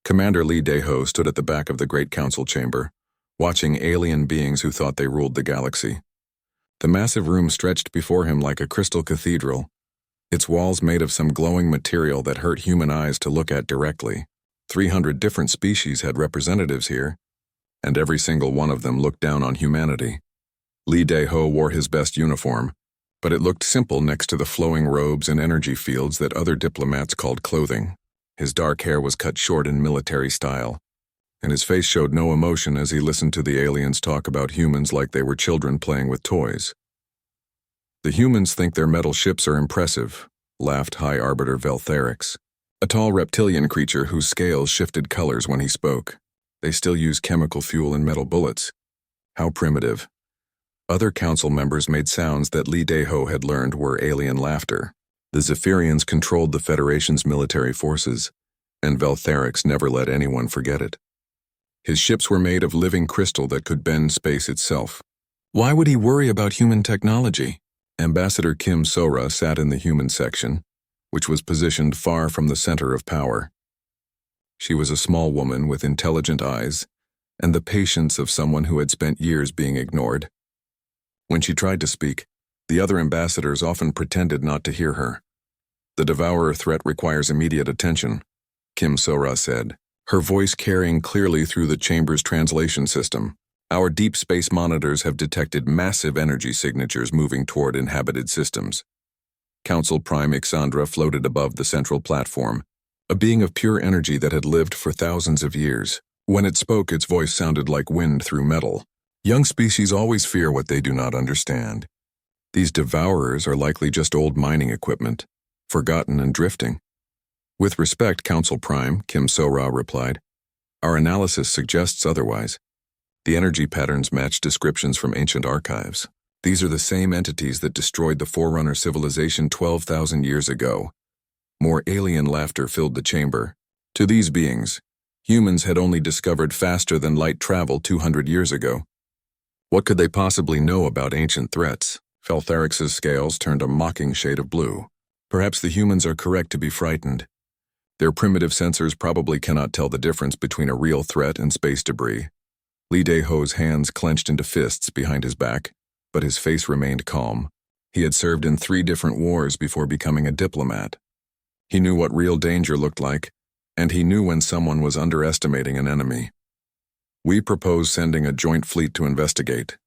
Commander Lee Dae-ho stood at the back of the Great Council chamber, watching alien beings who thought they ruled the galaxy. The massive room stretched before him like a crystal cathedral, its walls made of some glowing material that hurt human eyes to look at directly. 300 different species had representatives here, and every single one of them looked down on humanity. Lee Dae-ho wore his best uniform, but it looked simple next to the flowing robes and energy fields that other diplomats called clothing. His dark hair was cut short in military style, and his face showed no emotion as he listened to the aliens talk about humans like they were children playing with toys. "The humans think their metal ships are impressive," laughed High Arbiter Veltherix, a tall reptilian creature whose scales shifted colors when he spoke. "They still use chemical fuel and metal bullets. How primitive." Other council members made sounds that Lee Dae-ho had learned were alien laughter. The Zephyrians controlled the Federation's military forces, and Veltherix never let anyone forget it. His ships were made of living crystal that could bend space itself. Why would he worry about human technology? Ambassador Kim Sora sat in the human section, which was positioned far from the center of power. She was a small woman with intelligent eyes and the patience of someone who had spent years being ignored. When she tried to speak, the other ambassadors often pretended not to hear her. "The Devourer threat requires immediate attention," Kim Sora said, her voice carrying clearly through the chamber's translation system. "Our deep space monitors have detected massive energy signatures moving toward inhabited systems." Council Prime Ixandra floated above the central platform, a being of pure energy that had lived for thousands of years. When it spoke, its voice sounded like wind through metal. "Young species always fear what they do not understand. These Devourers are likely just old mining equipment, forgotten and drifting." "With respect, Council Prime," Kim Sora replied, "our analysis suggests otherwise. The energy patterns match descriptions from ancient archives. These are the same entities that destroyed the Forerunner civilization 12,000 years ago." More alien laughter filled the chamber. To these beings, humans had only discovered faster-than-light travel 200 years ago. What could they possibly know about ancient threats? Veltherix's scales turned a mocking shade of blue. "Perhaps the humans are correct to be frightened. Their primitive sensors probably cannot tell the difference between a real threat and space debris." Lee Dae-ho's hands clenched into fists behind his back, but his face remained calm. He had served in 3 different wars before becoming a diplomat. He knew what real danger looked like, and he knew when someone was underestimating an enemy. "We propose sending a joint fleet to investigate,"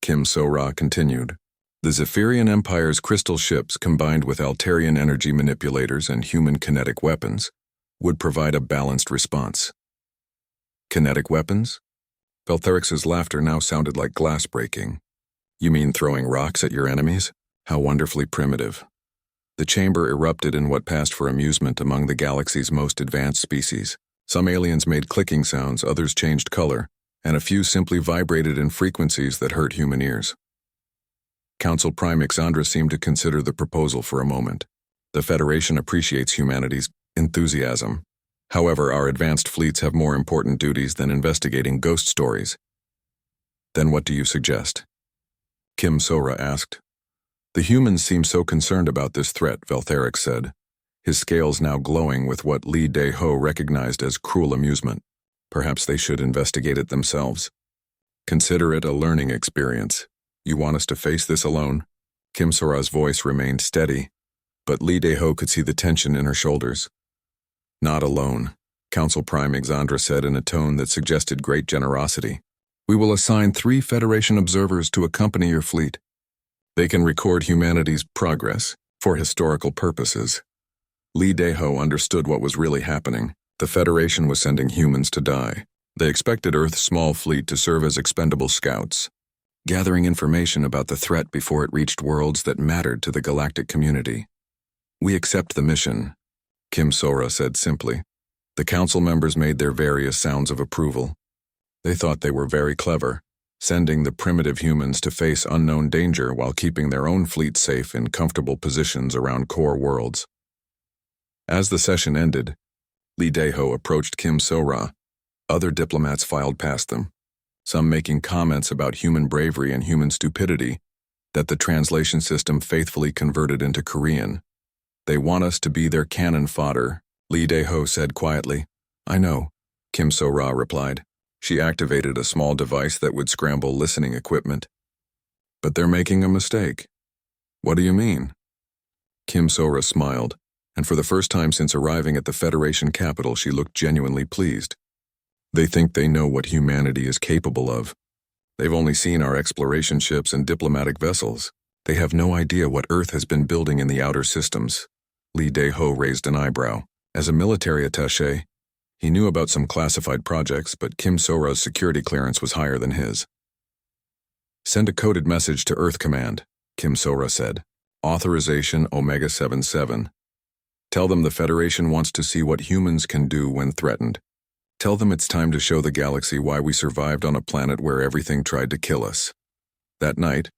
Kim Sora continued. "The Zephyrian Empire's crystal ships, combined with Altarian energy manipulators and human kinetic weapons, would provide a balanced response." "Kinetic weapons?" Veltherix's laughter now sounded like glass breaking. "You mean throwing rocks at your enemies? How wonderfully primitive." The chamber erupted in what passed for amusement among the galaxy's most advanced species. Some aliens made clicking sounds, others changed color, and a few simply vibrated in frequencies that hurt human ears. Council Prime Ixandra seemed to consider the proposal for a moment. "The Federation appreciates humanity's enthusiasm. However, our advanced fleets have more important duties than investigating ghost stories." "Then what do you suggest?" Kim Sora asked. "The humans seem so concerned about this threat," Veltherix said, his scales now glowing with what Lee Dae-ho recognized as cruel amusement. "Perhaps they should investigate it themselves. Consider it a learning experience. You want us to face this alone?" Kim Sora's voice remained steady, but Lee Dae-ho could see the tension in her shoulders. "Not alone," Council Prime Ixandra said in a tone that suggested great generosity. "We will assign 3 Federation observers to accompany your fleet. They can record humanity's progress for historical purposes." Lee Dae-ho understood what was really happening. The Federation was sending humans to die. They expected Earth's small fleet to serve as expendable scouts, gathering information about the threat before it reached worlds that mattered to the galactic community. "We accept the mission," Kim Sora said simply. The council members made their various sounds of approval. They thought they were very clever, sending the primitive humans to face unknown danger while keeping their own fleet safe in comfortable positions around core worlds. As the session ended, Lee Dae-ho approached Kim Sora. Other diplomats filed past them, some making comments about human bravery and human stupidity that the translation system faithfully converted into Korean. "They want us to be their cannon fodder," Lee Dae-ho said quietly. "I know, Kim So-ra replied. She activated a small device that would scramble listening equipment. But they're making a mistake. What do you mean? Kim So-ra smiled, and for the first time since arriving at the Federation capital, she looked genuinely pleased. They think they know what humanity is capable of. They've only seen our exploration ships and diplomatic vessels. They have no idea what Earth has been building in the outer systems. Lee Dae-ho raised an eyebrow. As a military attaché, he knew about some classified projects, but Kim So-ra's security clearance was higher than his. Send a coded message to Earth Command, Kim So-ra said. Authorization Omega 77. Tell them the Federation wants to see what humans can do when threatened. Tell them it's time to show the galaxy why we survived on a planet where everything tried to kill us. That night,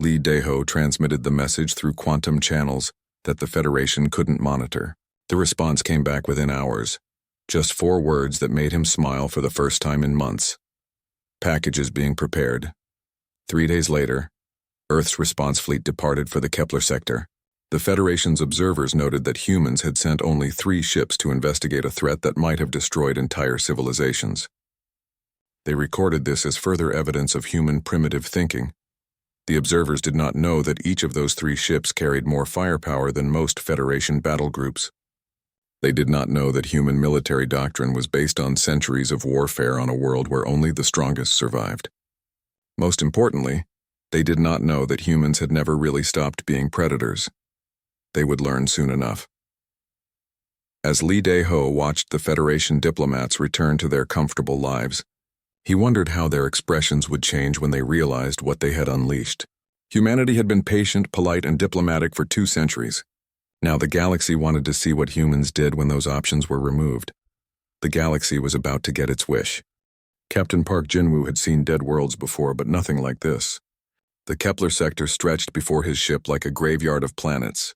Lee Dae-ho transmitted the message through quantum channels that the Federation couldn't monitor. The response came back within hours. Just 4 words that made him smile for the first time in months. Packages being prepared. 3 days later, Earth's response fleet departed for the Kepler sector. The Federation's observers noted that humans had sent only 3 ships to investigate a threat that might have destroyed entire civilizations. They recorded this as further evidence of human primitive thinking. The observers did not know that each of those 3 ships carried more firepower than most Federation battle groups. They did not know that human military doctrine was based on centuries of warfare on a world where only the strongest survived. Most importantly, they did not know that humans had never really stopped being predators. They would learn soon enough. As Lee Dae-ho watched the Federation diplomats return to their comfortable lives, he wondered how their expressions would change when they realized what they had unleashed. Humanity had been patient, polite, and diplomatic for 2 centuries. Now the galaxy wanted to see what humans did when those options were removed. The galaxy was about to get its wish. Captain Park Jin-woo had seen dead worlds before, but nothing like this. The Kepler sector stretched before his ship like a graveyard of planets,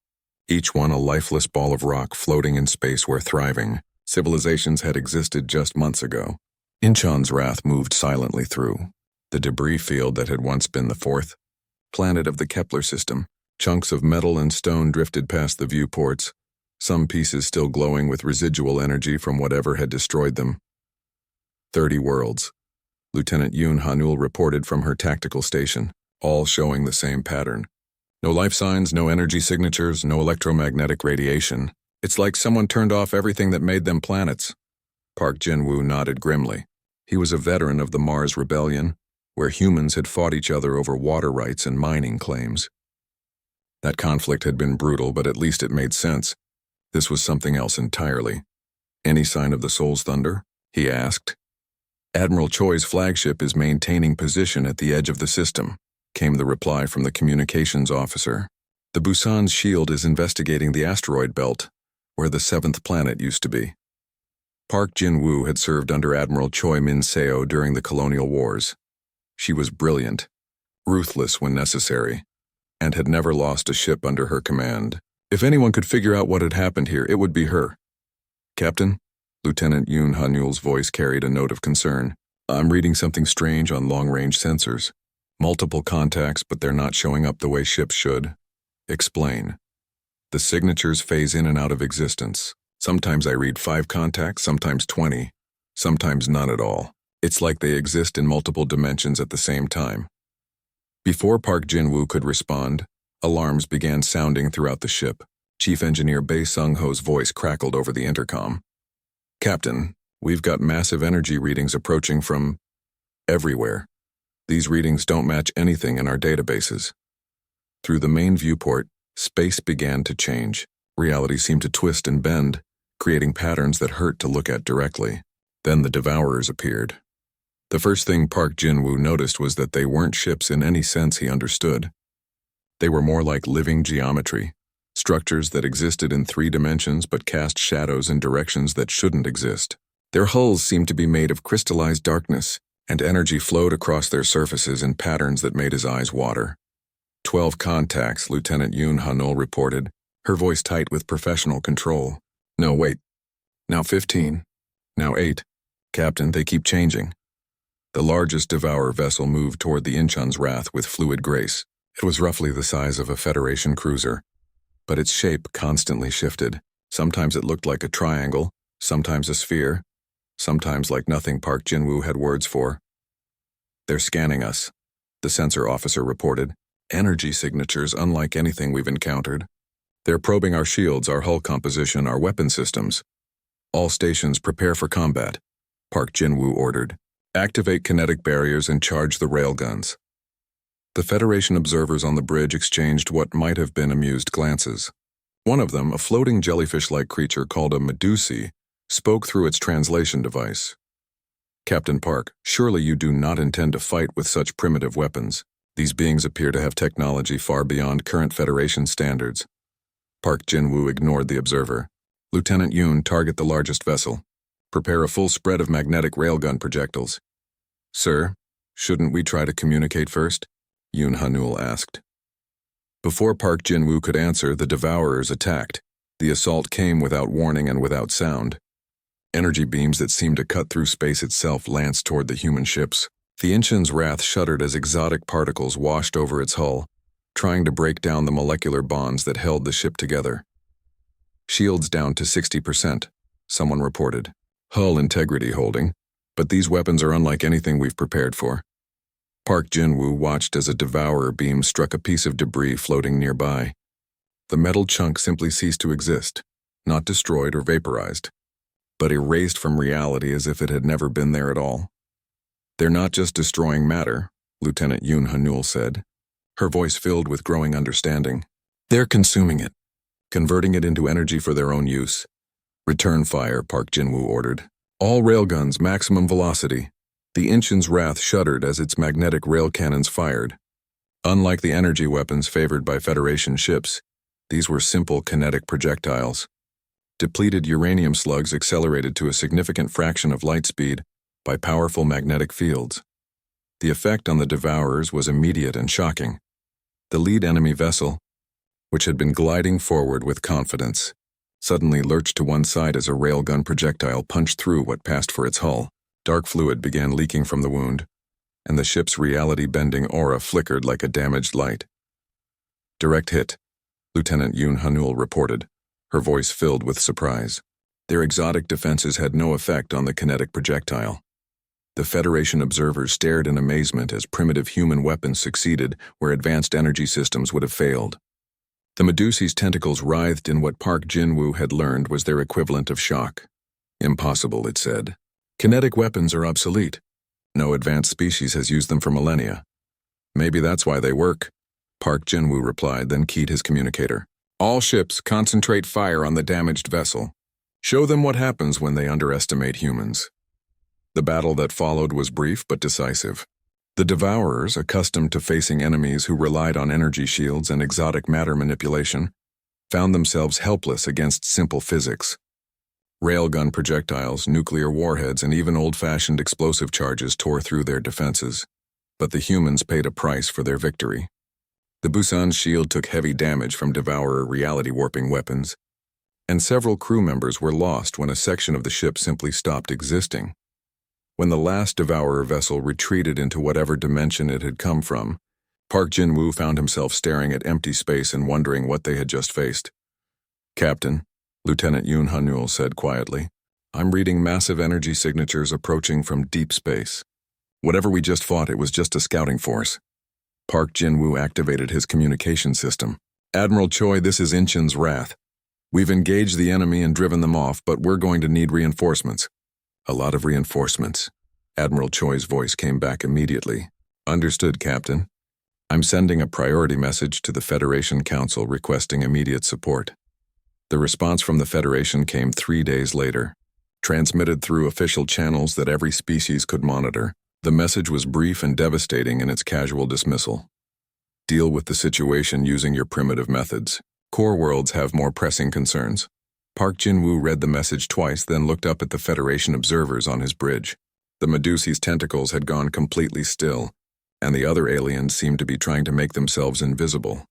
each one a lifeless ball of rock floating in space where thriving civilizations had existed just months ago. Incheon's wrath moved silently through the debris field that had once been the 4th planet of the Kepler system. Chunks of metal and stone drifted past the viewports, some pieces still glowing with residual energy from whatever had destroyed them. 30 worlds, Lieutenant Yoon Hanul reported from her tactical station, all showing the same pattern. No life signs, no energy signatures, no electromagnetic radiation. It's like someone turned off everything that made them planets. Park Jin-woo nodded grimly. He was a veteran of the Mars Rebellion, where humans had fought each other over water rights and mining claims. That conflict had been brutal, but at least it made sense. This was something else entirely. Any sign of the Soul's Thunder? He asked. Admiral Choi's flagship is maintaining position at the edge of the system, came the reply from the communications officer. The Busan's shield is investigating the asteroid belt, where the 7th planet used to be. Park Jin-woo had served under Admiral Choi Min-seo during the colonial wars. She was brilliant, ruthless when necessary, and had never lost a ship under her command. If anyone could figure out what had happened here, it would be her. Captain, Lieutenant Yoon Hanul's voice carried a note of concern. I'm reading something strange on long-range sensors. Multiple contacts, but they're not showing up the way ships should. Explain. The signatures phase in and out of existence. Sometimes I read 5 contacts, sometimes 20, sometimes none at all. It's like they exist in multiple dimensions at the same time. Before Park Jin-woo could respond, alarms began sounding throughout the ship. Chief Engineer Bae Sung-ho's voice crackled over the intercom. Captain, we've got massive energy readings approaching from everywhere. These readings don't match anything in our databases. Through the main viewport, space began to change. Reality seemed to twist and bend, creating patterns that hurt to look at directly. Then the Devourers appeared. The first thing Park Jin-woo noticed was that they weren't ships in any sense he understood. They were more like living geometry, structures that existed in 3 dimensions but cast shadows in directions that shouldn't exist. Their hulls seemed to be made of crystallized darkness, and energy flowed across their surfaces in patterns that made his eyes water. 12 contacts, Lieutenant Yoon Hanul reported, her voice tight with professional control. No, wait. Now 15. Now 8. Captain, they keep changing. The largest Devourer vessel moved toward the Incheon's wrath with fluid grace. It was roughly the size of a Federation cruiser, but its shape constantly shifted. Sometimes it looked like a triangle, sometimes a sphere, sometimes like nothing Park Jin-woo had words for. "They're scanning us," the sensor officer reported. "Energy signatures unlike anything we've encountered. They're probing our shields, our hull composition, our weapon systems. All stations prepare for combat," Park Jin-woo ordered. "Activate kinetic barriers and charge the railguns." The Federation observers on the bridge exchanged what might have been amused glances. One of them, a floating jellyfish-like creature called a Medusi, spoke through its translation device. "Captain Park, surely you do not intend to fight with such primitive weapons. These beings appear to have technology far beyond current Federation standards." Park Jin-woo ignored the observer. "Lieutenant Yoon, target the largest vessel. Prepare a full spread of magnetic railgun projectiles." "Sir, shouldn't we try to communicate first?" Yoon Hanul asked. Before Park Jin-woo could answer, the Devourers attacked. The assault came without warning and without sound. Energy beams that seemed to cut through space itself lanced toward the human ships. The Inchin's wrath shuddered as exotic particles washed over its hull, trying to break down the molecular bonds that held the ship together. "Shields down to 60%, someone reported. "Hull integrity holding, but these weapons are unlike anything we've prepared for." Park Jin-woo watched as a Devourer beam struck a piece of debris floating nearby. The metal chunk simply ceased to exist, not destroyed or vaporized, but erased from reality as if it had never been there at all. "They're not just destroying matter," Lieutenant Yoon Hanul said, her voice filled with growing understanding. "They're consuming it, converting it into energy for their own use." "Return fire," Park Jin-woo ordered. "All railguns, maximum velocity." The Inchin's wrath shuddered as its magnetic rail cannons fired. Unlike the energy weapons favored by Federation ships, these were simple kinetic projectiles. Depleted uranium slugs accelerated to a significant fraction of light speed by powerful magnetic fields. The effect on the Devourers was immediate and shocking. The lead enemy vessel, which had been gliding forward with confidence, suddenly lurched to one side as a railgun projectile punched through what passed for its hull. Dark fluid began leaking from the wound, and the ship's reality-bending aura flickered like a damaged light. "Direct hit," Lieutenant Yoon Hanul reported, her voice filled with surprise. Their exotic defenses had no effect on the kinetic projectile. The Federation observers stared in amazement as primitive human weapons succeeded where advanced energy systems would have failed. The Medusi's tentacles writhed in what Park Jin-woo had learned was their equivalent of shock. "Impossible," it said. "Kinetic weapons are obsolete. No advanced species has used them for millennia." "Maybe that's why they work," Park Jin-woo replied, then keyed his communicator. "All ships, concentrate fire on the damaged vessel. Show them what happens when they underestimate humans." The battle that followed was brief but decisive. The Devourers, accustomed to facing enemies who relied on energy shields and exotic matter manipulation, found themselves helpless against simple physics. Railgun projectiles, nuclear warheads, and even old-fashioned explosive charges tore through their defenses. But the humans paid a price for their victory. The Busan's shield took heavy damage from Devourer reality-warping weapons, and several crew members were lost when a section of the ship simply stopped existing. When the last Devourer vessel retreated into whatever dimension it had come from, Park Jin-woo found himself staring at empty space and wondering what they had just faced. "Captain," Lieutenant Yoon Hanul said quietly, "I'm reading massive energy signatures approaching from deep space. Whatever we just fought, it was just a scouting force." Park Jin-woo activated his communication system. "Admiral Choi, this is Inchin's wrath. We've engaged the enemy and driven them off, but we're going to need reinforcements." "A lot of reinforcements." Admiral Choi's voice came back immediately. "Understood, Captain. I'm sending a priority message to the Federation Council requesting immediate support." The response from the Federation came 3 days later. Transmitted through official channels that every species could monitor, the message was brief and devastating in its casual dismissal. "Deal with the situation using your primitive methods. Core worlds have more pressing concerns." Park Jin-woo read the message twice, then looked up at the Federation observers on his bridge. The Medusi's tentacles had gone completely still, and the other aliens seemed to be trying to make themselves invisible.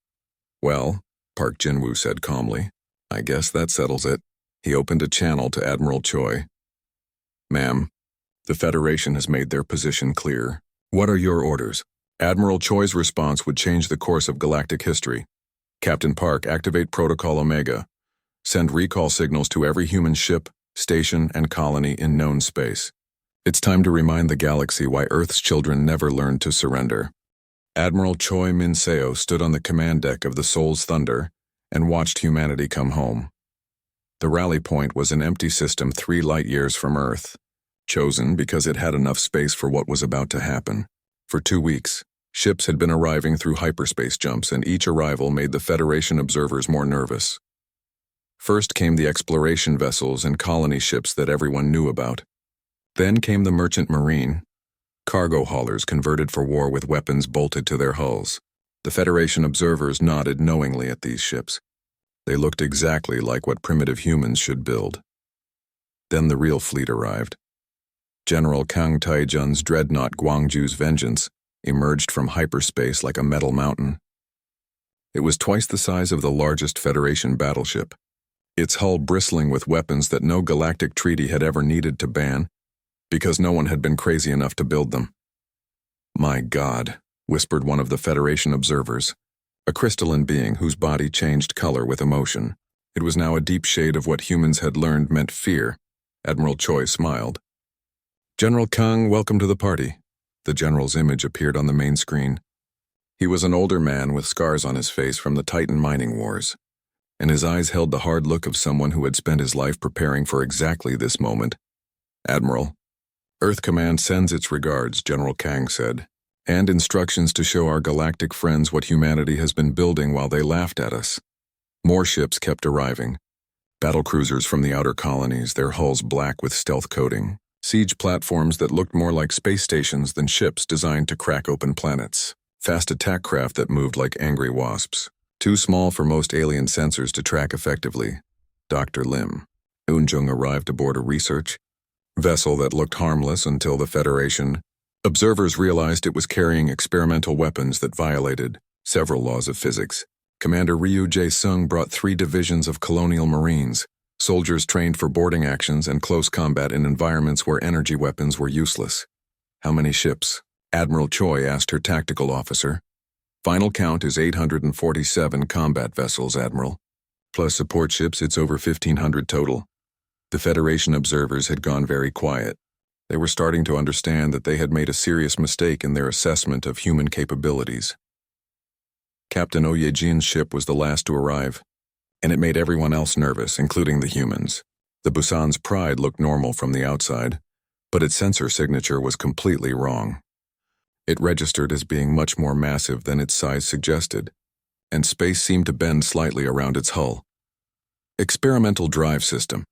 "Well," Park Jin-woo said calmly, "I guess that settles it." He opened a channel to Admiral Choi. "Ma'am, the Federation has made their position clear. What are your orders?" Admiral Choi's response would change the course of galactic history. "Captain Park, activate Protocol Omega. Send recall signals to every human ship, station, and colony in known space. It's time to remind the galaxy why Earth's children never learned to surrender. Admiral Choi Min-seo stood on the command deck of the Soul's Thunder and watched humanity come home. The rally point was an empty system 3 light-years from Earth, chosen because it had enough space for what was about to happen. For 2 weeks, ships had been arriving through hyperspace jumps, and each arrival made the Federation observers more nervous. First came the exploration vessels and colony ships that everyone knew about. Then came the merchant marine, cargo haulers converted for war with weapons bolted to their hulls. The Federation observers nodded knowingly at these ships. They looked exactly like what primitive humans should build. Then the real fleet arrived. General Kang Taejun's dreadnought Gwangju's Vengeance emerged from hyperspace like a metal mountain. It was twice the size of the largest Federation battleship, its hull bristling with weapons that no galactic treaty had ever needed to ban, because no one had been crazy enough to build them. "My God," whispered one of the Federation observers, a crystalline being whose body changed color with emotion. It was now a deep shade of what humans had learned meant fear. Admiral Choi smiled. "General Kang, welcome to the party." The general's image appeared on the main screen. He was an older man with scars on his face from the Titan mining wars, and his eyes held the hard look of someone who had spent his life preparing for exactly this moment. "Admiral, Earth Command sends its regards," General Kang said, "and instructions to show our galactic friends what humanity has been building while they laughed at us." More ships kept arriving. Battlecruisers from the outer colonies, their hulls black with stealth coating. Siege platforms that looked more like space stations than ships designed to crack open planets. Fast attack craft that moved like angry wasps. Too small for most alien sensors to track effectively. Dr. Lim Eun-jung arrived aboard a research vessel that looked harmless until the Federation observers realized it was carrying experimental weapons that violated several laws of physics. Commander Ryu Jae-sung brought 3 divisions of colonial marines, soldiers trained for boarding actions and close combat in environments where energy weapons were useless. "How many ships?" Admiral Choi asked her tactical officer. "Final count is 847 combat vessels, Admiral. Plus support ships, it's over 1,500 total." The Federation observers had gone very quiet. They were starting to understand that they had made a serious mistake in their assessment of human capabilities. Captain Oh Ye-jin's ship was the last to arrive, and it made everyone else nervous, including the humans. The Busan's Pride looked normal from the outside, but its sensor signature was completely wrong. It registered as being much more massive than its size suggested, and space seemed to bend slightly around its hull. "Experimental drive system,"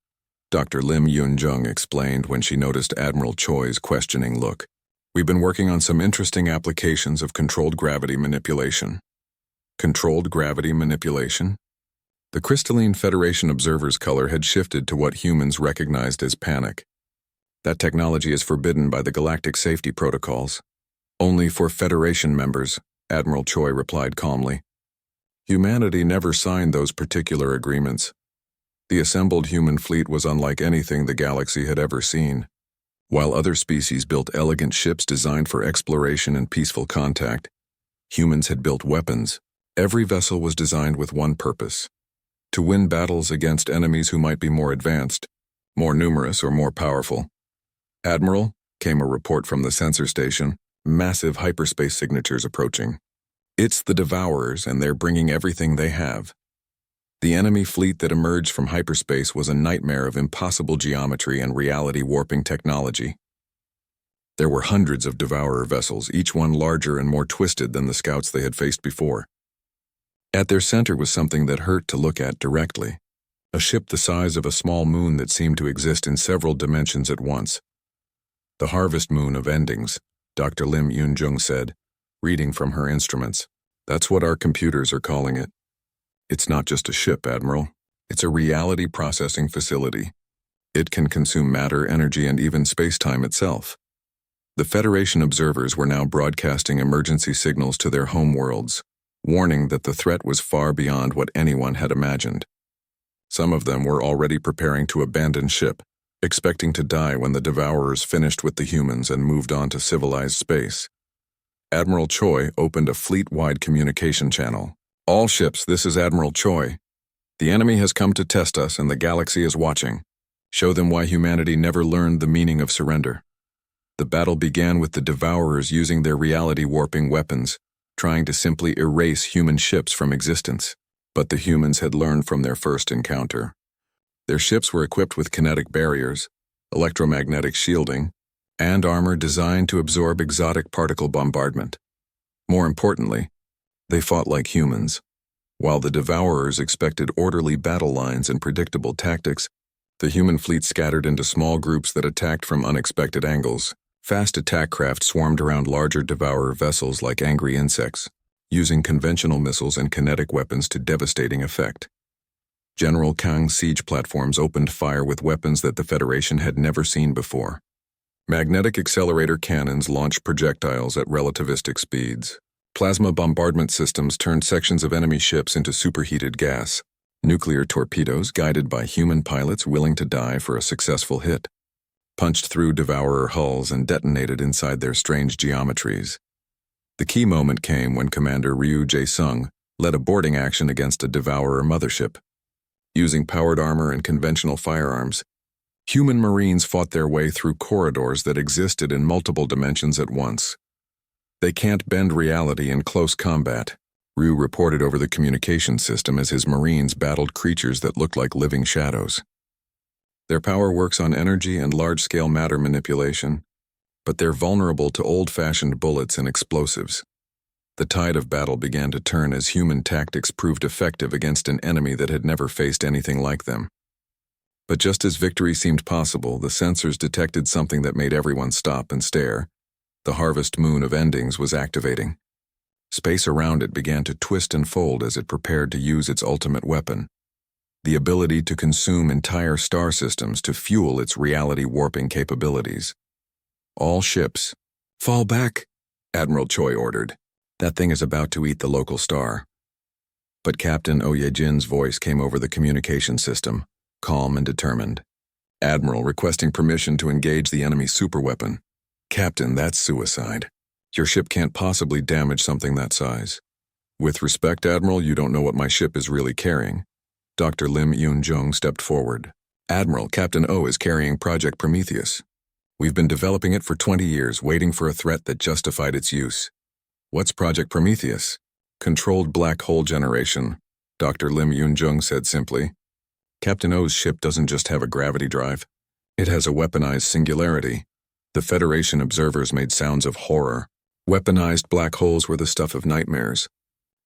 Dr. Lim Eun-jung explained when she noticed Admiral Choi's questioning look. "We've been working on some interesting applications of controlled gravity manipulation." Controlled gravity manipulation? The crystalline Federation observer's color had shifted to what humans recognized as panic. "That technology is forbidden by the galactic safety protocols. Only for Federation members," Admiral Choi replied calmly. Humanity never signed those particular agreements. The assembled human fleet was unlike anything the galaxy had ever seen. While other species built elegant ships designed for exploration and peaceful contact, humans had built weapons. Every vessel was designed with one purpose: to win battles against enemies who might be more advanced, more numerous, or more powerful. "Admiral," came a report from the sensor station, massive hyperspace signatures approaching. "It's the Devourers, and they're bringing everything they have." The enemy fleet that emerged from hyperspace was a nightmare of impossible geometry and reality-warping technology. There were hundreds of Devourer vessels, each one larger and more twisted than the scouts they had faced before. At their center was something that hurt to look at directly. A ship the size of a small moon that seemed to exist in several dimensions at once. "The Harvest Moon of Endings," Dr. Lim Eun-jung said, reading from her instruments. "That's what our computers are calling it. It's not just a ship, Admiral. It's a reality processing facility. It can consume matter, energy, and even space-time itself." The Federation observers were now broadcasting emergency signals to their home worlds, warning that the threat was far beyond what anyone had imagined. Some of them were already preparing to abandon ship, expecting to die when the Devourers finished with the humans and moved on to civilized space. Admiral Choi opened a fleet-wide communication channel. "All ships, this is Admiral Choi. The enemy has come to test us and the galaxy is watching. Show them why humanity never learned the meaning of surrender. The battle began with the Devourers using their reality-warping weapons, trying to simply erase human ships from existence. But the humans had learned from their first encounter. Their ships were equipped with kinetic barriers, electromagnetic shielding, and armor designed to absorb exotic particle bombardment. More importantly, they fought like humans. While the Devourers expected orderly battle lines and predictable tactics, the human fleet scattered into small groups that attacked from unexpected angles. Fast attack craft swarmed around larger Devourer vessels like angry insects, using conventional missiles and kinetic weapons to devastating effect. General Kang's siege platforms opened fire with weapons that the Federation had never seen before. Magnetic accelerator cannons launched projectiles at relativistic speeds. Plasma bombardment systems turned sections of enemy ships into superheated gas. Nuclear torpedoes, guided by human pilots willing to die for a successful hit, punched through Devourer hulls and detonated inside their strange geometries. The key moment came when Commander Ryu Jae-sung led a boarding action against a Devourer mothership. Using powered armor and conventional firearms, human Marines fought their way through corridors that existed in multiple dimensions at once. They can't bend reality in close combat, Ryu reported over the communication system as his Marines battled creatures that looked like living shadows. Their power works on energy and large-scale matter manipulation, but they're vulnerable to old-fashioned bullets and explosives. The tide of battle began to turn as human tactics proved effective against an enemy that had never faced anything like them. But just as victory seemed possible, the sensors detected something that made everyone stop and stare. The harvest moon of endings was activating. Space around it began to twist and fold as it prepared to use its ultimate weapon, the ability to consume entire star systems to fuel its reality-warping capabilities. All ships, fall back, Admiral Choi ordered. That thing is about to eat the local star. But Captain Oh Ye-jin's voice came over the communication system, calm and determined. Admiral requesting permission to engage the enemy superweapon. Captain, that's suicide. Your ship can't possibly damage something that size. With respect, Admiral, you don't know what my ship is really carrying. Dr. Lim Yoon-jung stepped forward. Admiral, Captain O is carrying Project Prometheus. We've been developing it for 20 years, waiting for a threat that justified its use. What's Project Prometheus? Controlled black hole generation, Dr. Lim Yoon-jung said simply. Captain O's ship doesn't just have a gravity drive. It has a weaponized singularity. The Federation observers made sounds of horror. Weaponized black holes were the stuff of nightmares.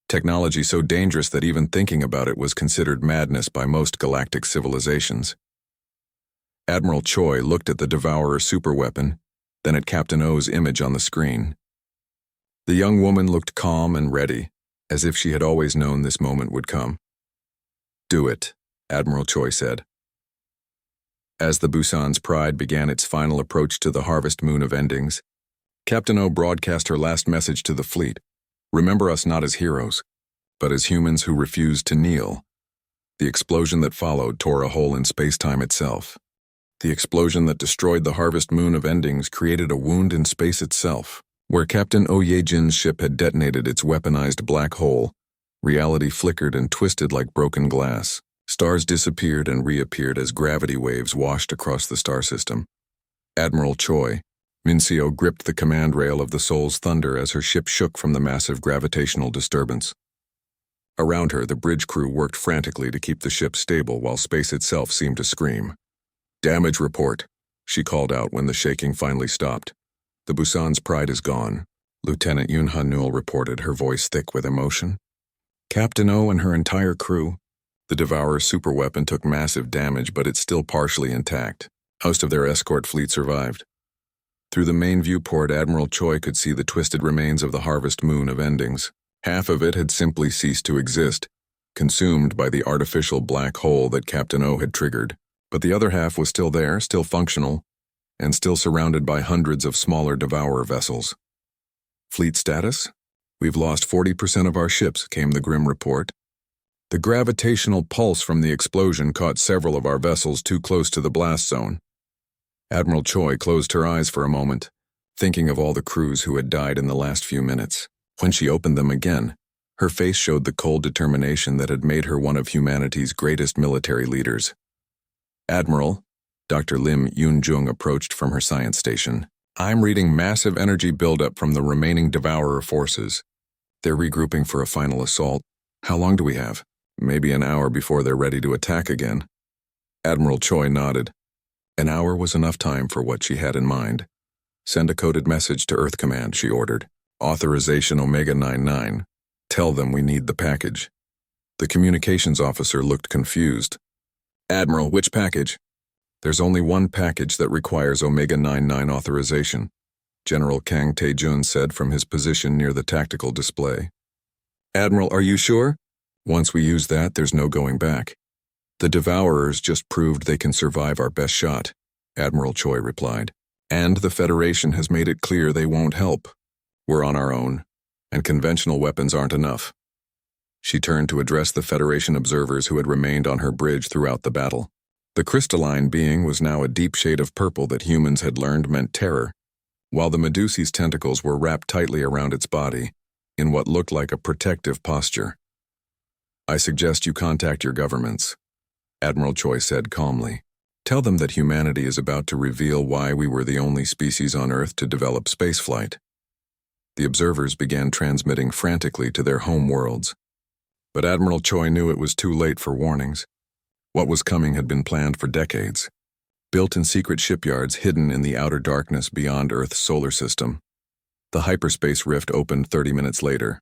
Technology so dangerous that even thinking about it was considered madness by most galactic civilizations. Admiral Choi looked at the Devourer superweapon, then at Captain O's image on the screen. The young woman looked calm and ready, as if she had always known this moment would come. Do it, Admiral Choi said. As the Busan's Pride began its final approach to the harvest moon of endings, Captain O broadcast her last message to the fleet. Remember us not as heroes, but as humans who refused to kneel. The explosion that followed tore a hole in space-time itself. The explosion that destroyed the harvest moon of endings created a wound in space itself. Where Captain Oh Ye-jin's ship had detonated its weaponized black hole, reality flickered and twisted like broken glass. Stars disappeared and reappeared as gravity waves washed across the star system. Admiral Choi, Minseo gripped the command rail of the Soul's Thunder as her ship shook from the massive gravitational disturbance. Around her, the bridge crew worked frantically to keep the ship stable while space itself seemed to scream. Damage report, she called out when the shaking finally stopped. The Busan's Pride is gone, Lieutenant Yoon Ha-nul reported, her voice thick with emotion. Captain O and her entire crew. The Devourer superweapon took massive damage, but it's still partially intact. Most of their escort fleet survived. Through the main viewport, Admiral Choi could see the twisted remains of the harvest moon of endings. Half of it had simply ceased to exist, consumed by the artificial black hole that Captain O had triggered. But the other half was still there, still functional, and still surrounded by hundreds of smaller Devourer vessels. Fleet status? We've lost 40% of our ships, came the grim report. The gravitational pulse from the explosion caught several of our vessels too close to the blast zone. Admiral Choi closed her eyes for a moment, thinking of all the crews who had died in the last few minutes. When she opened them again, her face showed the cold determination that had made her one of humanity's greatest military leaders. Admiral, Dr. Lim Yoon-jung approached from her science station. I'm reading massive energy buildup from the remaining Devourer forces. They're regrouping for a final assault. How long do we have? Maybe an hour before they're ready to attack again. Admiral Choi nodded. An hour was enough time for what she had in mind. Send a coded message to Earth Command, she ordered. Authorization Omega 99. Tell them we need the package. The communications officer looked confused. Admiral, which package? There's only one package that requires Omega 99 authorization, General Kang Tae-jun said from his position near the tactical display. Admiral, are you sure? Once we use that, there's no going back. The Devourers just proved they can survive our best shot, Admiral Choi replied. And the Federation has made it clear they won't help. We're on our own, and conventional weapons aren't enough. She turned to address the Federation observers who had remained on her bridge throughout the battle. The crystalline being was now a deep shade of purple that humans had learned meant terror, while the Medusa's tentacles were wrapped tightly around its body, in what looked like a protective posture. I suggest you contact your governments, Admiral Choi said calmly. Tell them that humanity is about to reveal why we were the only species on Earth to develop spaceflight. The observers began transmitting frantically to their home worlds. But Admiral Choi knew it was too late for warnings. What was coming had been planned for decades, built in secret shipyards hidden in the outer darkness beyond Earth's solar system. The hyperspace rift opened 30 minutes later.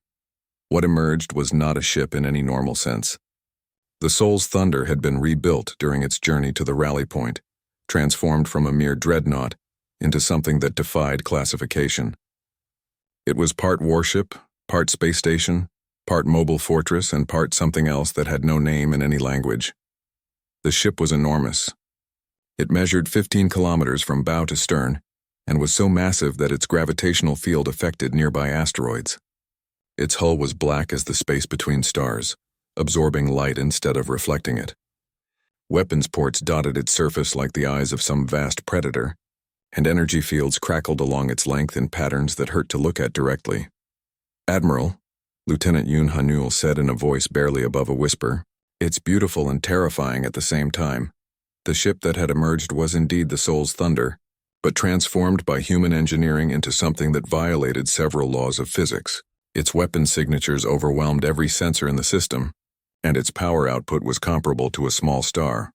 What emerged was not a ship in any normal sense. The Soul's Thunder had been rebuilt during its journey to the rally point, transformed from a mere dreadnought into something that defied classification. It was part warship, part space station, part mobile fortress, and part something else that had no name in any language. The ship was enormous. It measured 15 kilometers from bow to stern, and was so massive that its gravitational field affected nearby asteroids. Its hull was black as the space between stars, absorbing light instead of reflecting it. Weapons ports dotted its surface like the eyes of some vast predator, and energy fields crackled along its length in patterns that hurt to look at directly. Admiral, Lieutenant Yoon Hanul said in a voice barely above a whisper, it's beautiful and terrifying at the same time. The ship that had emerged was indeed the Soul's Thunder, but transformed by human engineering into something that violated several laws of physics. Its weapon signatures overwhelmed every sensor in the system, and its power output was comparable to a small star.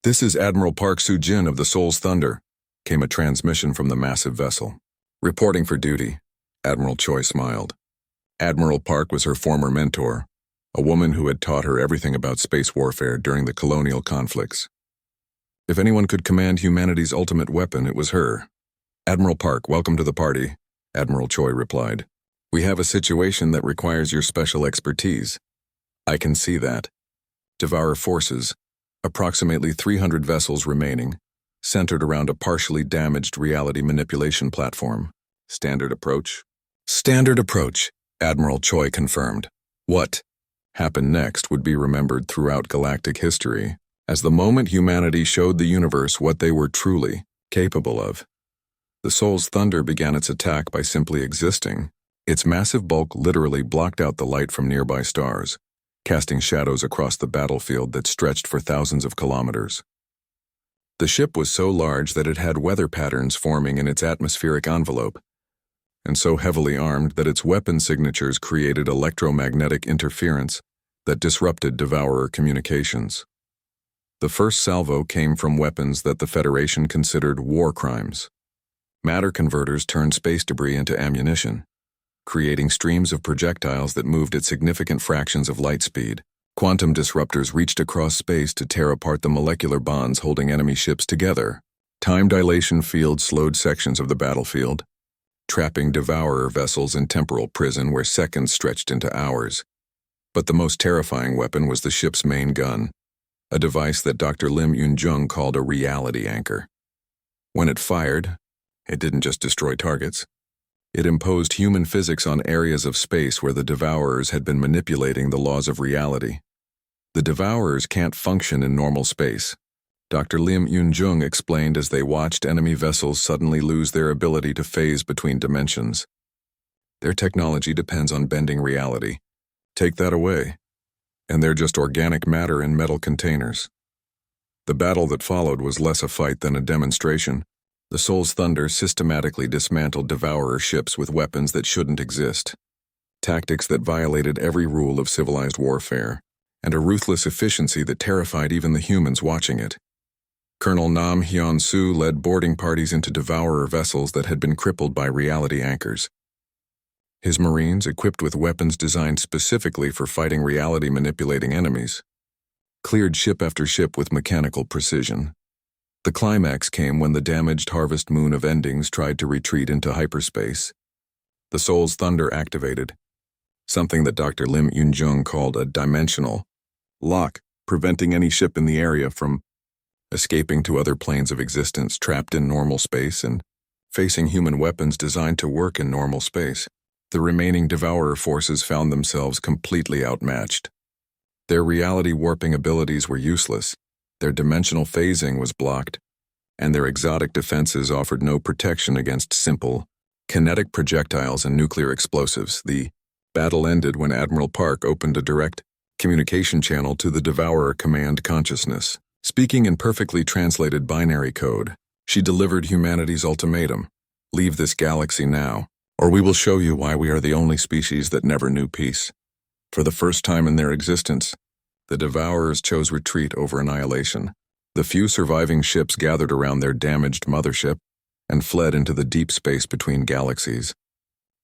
This is Admiral Park Soo-jin of the Soul's Thunder, came a transmission from the massive vessel. Reporting for duty, Admiral Choi smiled. Admiral Park was her former mentor, a woman who had taught her everything about space warfare during the colonial conflicts. If anyone could command humanity's ultimate weapon, it was her. Admiral Park, welcome to the party, Admiral Choi replied. We have a situation that requires your special expertise. I can see that. Devourer forces, approximately 300 vessels remaining, centered around a partially damaged reality manipulation platform. Standard approach? Standard approach, Admiral Choi confirmed. What happened next would be remembered throughout galactic history as the moment humanity showed the universe what they were truly capable of. The Soul's Thunder began its attack by simply existing. Its massive bulk literally blocked out the light from nearby stars, casting shadows across the battlefield that stretched for thousands of kilometers. The ship was so large that it had weather patterns forming in its atmospheric envelope, and so heavily armed that its weapon signatures created electromagnetic interference that disrupted Devourer communications. The first salvo came from weapons that the Federation considered war crimes. Matter converters turned space debris into ammunition, creating streams of projectiles that moved at significant fractions of light speed. Quantum disruptors reached across space to tear apart the molecular bonds holding enemy ships together. Time dilation fields slowed sections of the battlefield, trapping Devourer vessels in temporal prison where seconds stretched into hours. But the most terrifying weapon was the ship's main gun, a device that Dr. Lim Yoon-jung called a reality anchor. When it fired, it didn't just destroy targets. It imposed human physics on areas of space where the Devourers had been manipulating the laws of reality. The Devourers can't function in normal space, Dr. Lim Yoon-jung explained as they watched enemy vessels suddenly lose their ability to phase between dimensions. Their technology depends on bending reality. Take that away, and they're just organic matter in metal containers. The battle that followed was less a fight than a demonstration. The Soul's Thunder systematically dismantled Devourer ships with weapons that shouldn't exist, tactics that violated every rule of civilized warfare, and a ruthless efficiency that terrified even the humans watching it. Colonel Nam Hyun-soo led boarding parties into Devourer vessels that had been crippled by reality anchors. His Marines, equipped with weapons designed specifically for fighting reality-manipulating enemies, cleared ship after ship with mechanical precision. The climax came when the damaged Harvest Moon of Endings tried to retreat into hyperspace. The Soul's Thunder activated, something that Dr. Lim Yoon-jung called a dimensional lock, preventing any ship in the area from escaping to other planes of existence trapped in normal space and facing human weapons designed to work in normal space. The remaining Devourer forces found themselves completely outmatched. Their reality-warping abilities were useless, their dimensional phasing was blocked, and their exotic defenses offered no protection against simple, kinetic projectiles and nuclear explosives. The battle ended when Admiral Park opened a direct communication channel to the Devourer command consciousness. Speaking in perfectly translated binary code, she delivered humanity's ultimatum: leave this galaxy now, or we will show you why we are the only species that never knew peace. For the first time in their existence, the Devourers chose retreat over annihilation. The few surviving ships gathered around their damaged mothership and fled into the deep space between galaxies,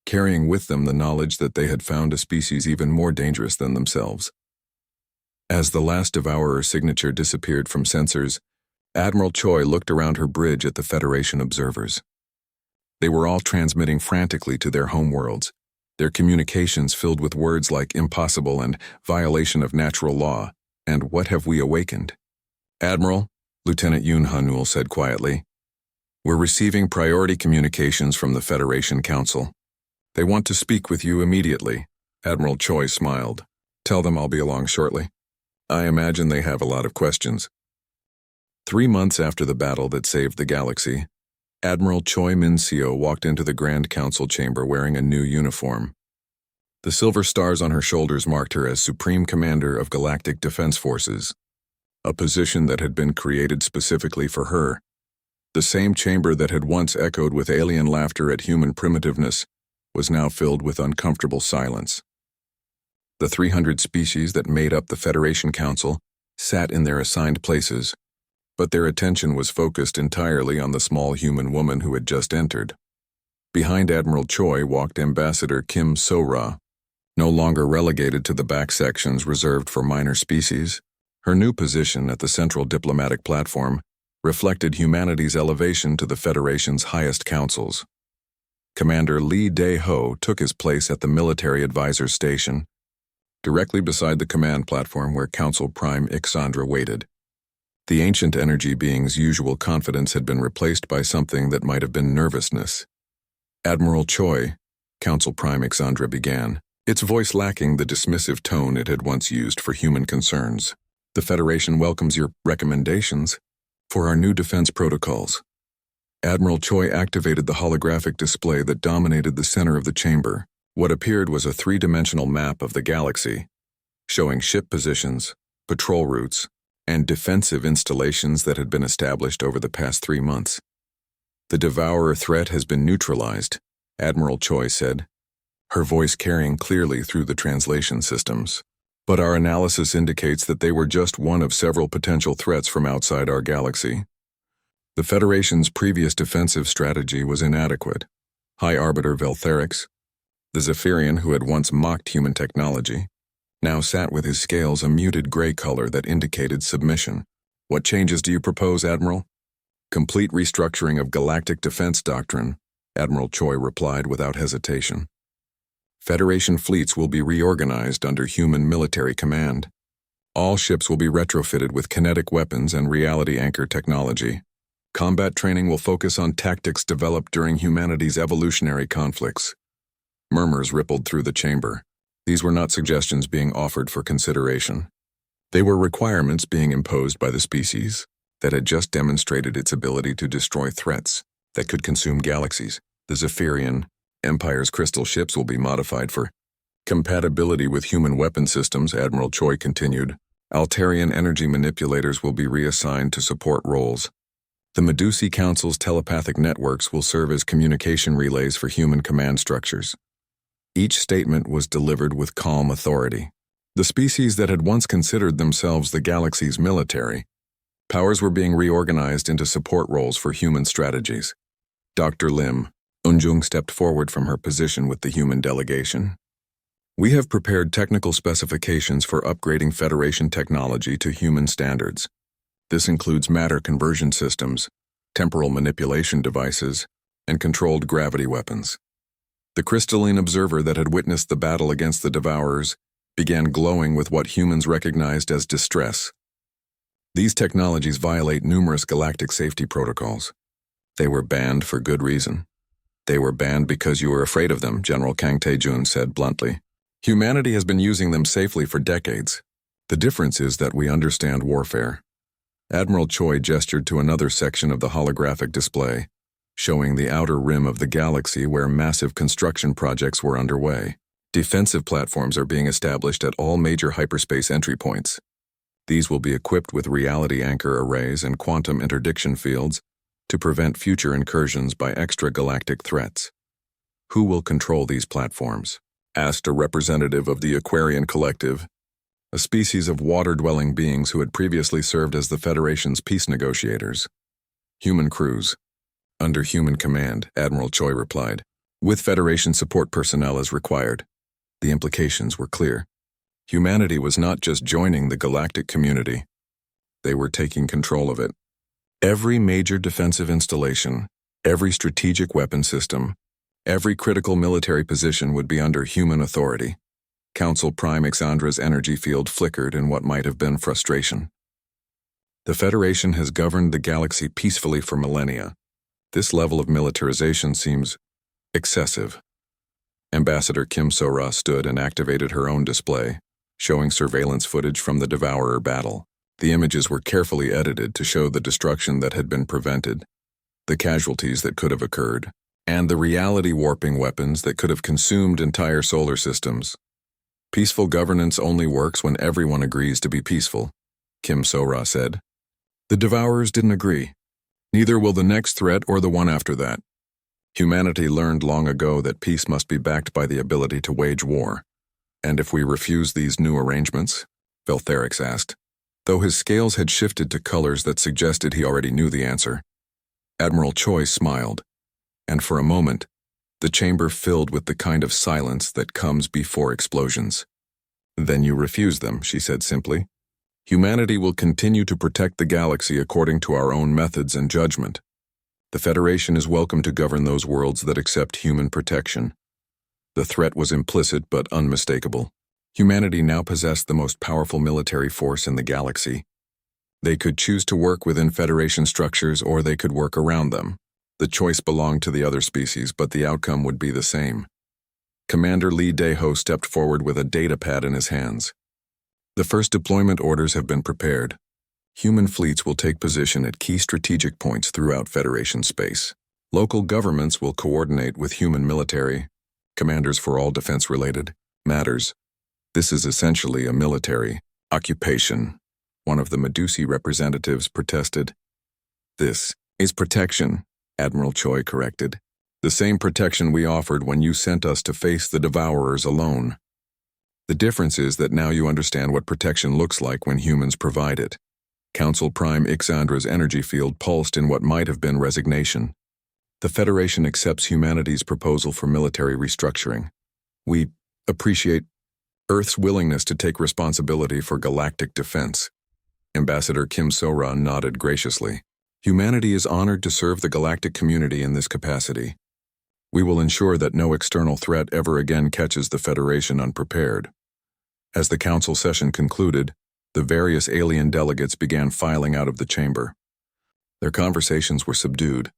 carrying with them the knowledge that they had found a species even more dangerous than themselves. As the last Devourer signature disappeared from sensors, Admiral Choi looked around her bridge at the Federation observers. They were all transmitting frantically to their homeworlds, their communications filled with words like impossible and violation of natural law, and what have we awakened? Admiral, Lieutenant Yoon Hanul said quietly, we're receiving priority communications from the Federation Council. They want to speak with you immediately. Admiral Choi smiled. Tell them I'll be along shortly. I imagine they have a lot of questions. 3 months after the battle that saved the galaxy, Admiral Choi Min-seo walked into the Grand Council chamber wearing a new uniform. The silver stars on her shoulders marked her as Supreme Commander of Galactic Defense Forces, a position that had been created specifically for her. The same chamber that had once echoed with alien laughter at human primitiveness was now filled with uncomfortable silence. The 300 species that made up the Federation Council sat in their assigned places, but their attention was focused entirely on the small human woman who had just entered. Behind Admiral Choi walked Ambassador Kim So-ra, no longer relegated to the back sections reserved for minor species. Her new position at the central diplomatic platform reflected humanity's elevation to the Federation's highest councils. Commander Lee Dae-ho took his place at the military advisor station, directly beside the command platform where Council Prime Ixandra waited. The ancient energy being's usual confidence had been replaced by something that might have been nervousness. Admiral Choi, Council Prime Ixandra began, its voice lacking the dismissive tone it had once used for human concerns. The Federation welcomes your recommendations for our new defense protocols. Admiral Choi activated the holographic display that dominated the center of the chamber. What appeared was a 3-dimensional map of the galaxy, showing ship positions, patrol routes, and defensive installations that had been established over the past 3 months. The Devourer threat has been neutralized, Admiral Choi said, her voice carrying clearly through the translation systems. But our analysis indicates that they were just one of several potential threats from outside our galaxy. The Federation's previous defensive strategy was inadequate. High Arbiter Veltherix, the Zephyrian who had once mocked human technology, now sat with his scales a muted gray color that indicated submission. What changes do you propose, Admiral? Complete restructuring of galactic defense doctrine, Admiral Choi replied without hesitation. Federation fleets will be reorganized under human military command. All ships will be retrofitted with kinetic weapons and reality anchor technology. Combat training will focus on tactics developed during humanity's evolutionary conflicts. Murmurs rippled through the chamber. These were not suggestions being offered for consideration. They were requirements being imposed by the species that had just demonstrated its ability to destroy threats that could consume galaxies. The Zephyrian Empire's crystal ships will be modified for compatibility with human weapon systems, Admiral Choi continued. Altarian energy manipulators will be reassigned to support roles. The Medusi Council's telepathic networks will serve as communication relays for human command structures. Each statement was delivered with calm authority. The species that had once considered themselves the galaxy's military, powers were being reorganized into support roles for human strategies. Dr. Lim, Unjung stepped forward from her position with the human delegation. We have prepared technical specifications for upgrading Federation technology to human standards. This includes matter conversion systems, temporal manipulation devices, and controlled gravity weapons. The crystalline observer that had witnessed the battle against the Devourers began glowing with what humans recognized as distress. These technologies violate numerous galactic safety protocols. They were banned for good reason. They were banned because you were afraid of them, General Kang Tae-jun said bluntly. Humanity has been using them safely for decades. The difference is that we understand warfare. Admiral Choi gestured to another section of the holographic display, showing the outer rim of the galaxy where massive construction projects were underway. Defensive platforms are being established at all major hyperspace entry points. These will be equipped with reality anchor arrays and quantum interdiction fields to prevent future incursions by extra-galactic threats. Who will control these platforms? Asked a representative of the Aquarian Collective, a species of water-dwelling beings who had previously served as the Federation's peace negotiators. Human crews. Under human command, Admiral Choi replied, with Federation support personnel as required. The implications were clear. Humanity was not just joining the galactic community. They were taking control of it. Every major defensive installation, every strategic weapon system, every critical military position would be under human authority. Council Prime Ixandra's energy field flickered in what might have been frustration. The Federation has governed the galaxy peacefully for millennia. This level of militarization seems excessive. Ambassador Kim So-ra stood and activated her own display, showing surveillance footage from the Devourer battle. The images were carefully edited to show the destruction that had been prevented, the casualties that could have occurred, and the reality-warping weapons that could have consumed entire solar systems. Peaceful governance only works when everyone agrees to be peaceful, Kim So-ra said. The Devourers didn't agree. Neither will the next threat or the one after that. Humanity learned long ago that peace must be backed by the ability to wage war. And if we refuse these new arrangements? Veltherix asked, though his scales had shifted to colors that suggested he already knew the answer. Admiral Choi smiled, and for a moment, the chamber filled with the kind of silence that comes before explosions. Then you refuse them, she said simply. Humanity will continue to protect the galaxy according to our own methods and judgment. The Federation is welcome to govern those worlds that accept human protection. The threat was implicit but unmistakable. Humanity now possessed the most powerful military force in the galaxy. They could choose to work within Federation structures or they could work around them. The choice belonged to the other species, but the outcome would be the same. Commander Lee Dae-ho stepped forward with a data pad in his hands. The first deployment orders have been prepared. Human fleets will take position at key strategic points throughout Federation space. Local governments will coordinate with human military, commanders for all defense-related matters. This is essentially a military occupation, one of the Medusi representatives protested. This is protection, Admiral Choi corrected. The same protection we offered when you sent us to face the Devourers alone. The difference is that now you understand what protection looks like when humans provide it. Council Prime Ixandra's energy field pulsed in what might have been resignation. The Federation accepts humanity's proposal for military restructuring. We appreciate Earth's willingness to take responsibility for galactic defense. Ambassador Kim So-ra nodded graciously. Humanity is honored to serve the galactic community in this capacity. We will ensure that no external threat ever again catches the Federation unprepared. As the council session concluded, the various alien delegates began filing out of the chamber. Their conversations were subdued,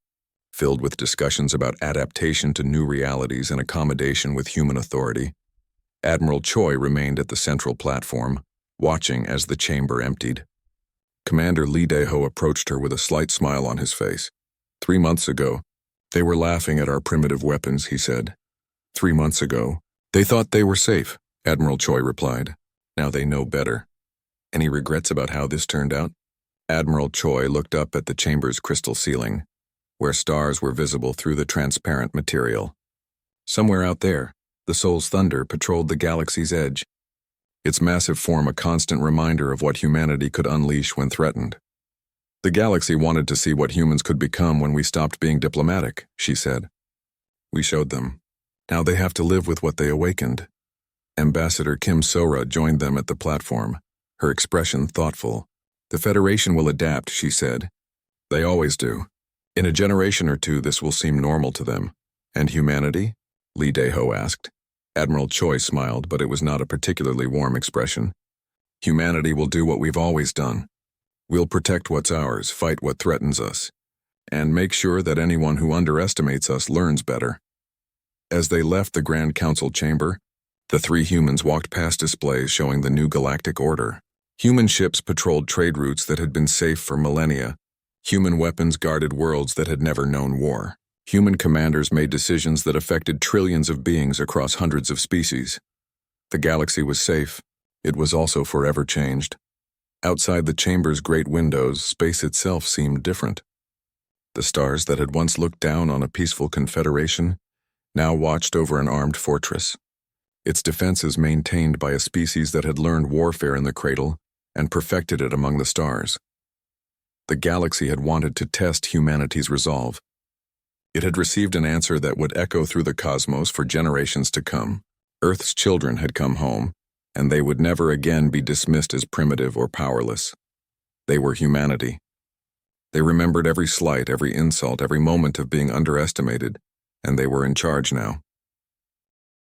filled with discussions about adaptation to new realities and accommodation with human authority. Admiral Choi remained at the central platform, watching as the chamber emptied. Commander Lee Dae-ho approached her with a slight smile on his face. 3 months ago, they were laughing at our primitive weapons, he said. 3 months ago, they thought they were safe, Admiral Choi replied. Now they know better. Any regrets about how this turned out? Admiral Choi looked up at the chamber's crystal ceiling, where stars were visible through the transparent material. Somewhere out there, the Soul's thunder patrolled the galaxy's edge, its massive form a constant reminder of what humanity could unleash when threatened. The galaxy wanted to see what humans could become when we stopped being diplomatic, she said. We showed them. Now they have to live with what they awakened. Ambassador Kim Sora joined them at the platform, her expression thoughtful. The Federation will adapt, she said. They always do. In a generation or two, this will seem normal to them. And humanity? Lee Dae-ho asked. Admiral Choi smiled, but it was not a particularly warm expression. Humanity will do what we've always done. We'll protect what's ours, fight what threatens us, and make sure that anyone who underestimates us learns better. As they left the Grand Council chamber, the three humans walked past displays showing the new galactic order. Human ships patrolled trade routes that had been safe for millennia. Human weapons guarded worlds that had never known war. Human commanders made decisions that affected trillions of beings across hundreds of species. The galaxy was safe. It was also forever changed. Outside the chamber's great windows, space itself seemed different. The stars that had once looked down on a peaceful confederation now watched over an armed fortress, its defenses maintained by a species that had learned warfare in the cradle and perfected it among the stars. The galaxy had wanted to test humanity's resolve. It had received an answer that would echo through the cosmos for generations to come. Earth's children had come home, and they would never again be dismissed as primitive or powerless. They were humanity. They remembered every slight, every insult, every moment of being underestimated, and they were in charge now.